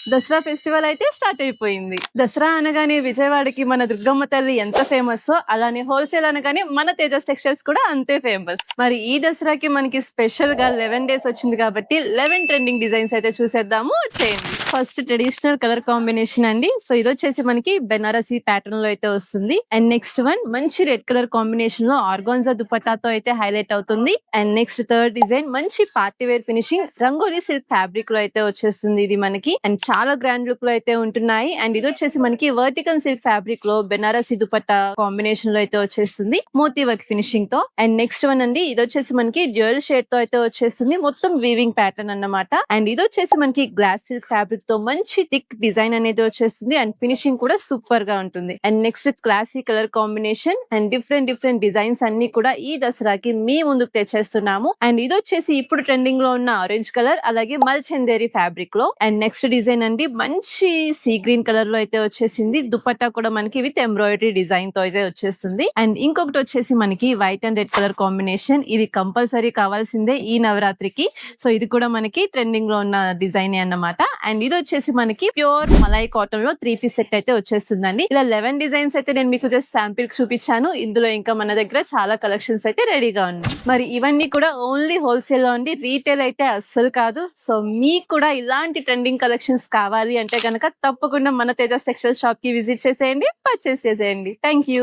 Dasara festival అయితే start అయిపోయింది. దసరా అనగానే విజయవాడకి మన దుర్గమ్మ తల్లి ఎంత ఫేమస్, అలానే హోల్సేల్ అనగానే మన తేజస్ టెక్స్టైల్స్ కూడా అంతే ఫేమస్. మరి ఈ దసరాకి మనకి స్పెషల్ గా 11 డేస్ వచ్చింది కాబట్టి 11 ట్రెండింగ్ డిజైన్స్ అయితే చూసేద్దాము, వచ్చేయండి. ఫస్ట్ ట్రెడిషనల్ కలర్ కాంబినేషన్ అండి. సో ఇది వచ్చేసి మనకి బెనారసీ ప్యాటర్న్ లో అయితే వస్తుంది. అండ్ నెక్స్ట్ వన్ మంచి రెడ్ కలర్ కాంబినేషన్ లో ఆర్గాన్జా దుపట్టాతో అయితే హైలైట్ అవుతుంది. అండ్ నెక్స్ట్ థర్డ్ డిజైన్ మంచి party wear finishing Rangoli silk fabric లో అయితే వచ్చేస్తుంది ఇది మనకి. అండ్ చాలా గ్రాండ్ లుక్ లో అయితే ఉంటున్నాయి. అండ్ ఇది వచ్చేసి మనకి వర్టికల్ సిల్క్ ఫ్యాబ్రిక్ లో బెనారసీ దుపట్టా కాంబినేషన్ లో అయితే వచ్చేస్తుంది మోతీ వర్క్ ఫినిషింగ్ తో. అండ్ నెక్స్ట్ వన్ అండి, ఇది వచ్చేసి మనకి డ్యూయల్ షేడ్ తో అయితే వచ్చేస్తుంది, మొత్తం వీవింగ్ ప్యాటర్న్ అన్నమాట. అండ్ ఇది వచ్చేసి మనకి గ్లాస్ సిల్క్ ఫ్యాబ్రిక్ తో మంచి థిక్ డిజైన్ అనేది వచ్చేస్తుంది. అండ్ ఫినిషింగ్ కూడా సూపర్ గా ఉంటుంది. And next classy colour combination and different designs అన్ని కూడా ఈ దసరాకి మీ ముందుకు తెచ్చేస్తున్నాము. అండ్ ఇది వచ్చేసి ఇప్పుడు ట్రెండింగ్ లో ఉన్న ఆరెంజ్ కలర్, అలాగే మల్చందేరి ఫ్యాబ్రిక్ లో. అండ్ నెక్స్ట్ డిజైన్ అండి, మంచి సీ గ్రీన్ కలర్ లో అయితే వచ్చేసింది. దుపట్టా కూడా మనకి విత్ ఎంబ్రాయిడరీ డిజైన్ తో అయితే వచ్చేస్తుంది. అండ్ ఇంకొకటి వచ్చేసి మనకి white and red colour combination, ఇది కంపల్సరీ కావాల్సిందే ఈ నవరాత్రికి. సో ఇది కూడా మనకి ట్రెండింగ్ లో ఉన్న డిజైన్ అన్నమాట. అండ్ ఇది వచ్చేసి మనకి ప్యూర్ మలై కాటన్ లో 3 పీస్ సెట్ అయితే వచ్చేస్తుందండి. ఇలా 11 డిజైన్స్ అయితే నేను మీకు జస్ట్ శాంపిల్ చూపించాను. ఇందులో ఇంకా మన దగ్గర చాలా కలెక్షన్స్ అయితే రెడీగా ఉన్నాయి. మరి ఇవన్నీ కూడా ఓన్లీ హోల్సేల్ లో అండి, రీటైల్ అయితే అస్సలు కాదు. సో మీకు కూడా ఇలాంటి ట్రెండింగ్ కలెక్షన్స్ కావాలి అంటే కనుక తప్పకుండా మన తేజస్ టెక్స్టైల్ షాప్ కి విజిట్ చేసేయండి, పర్చేస్ చేసేయండి. Thank you.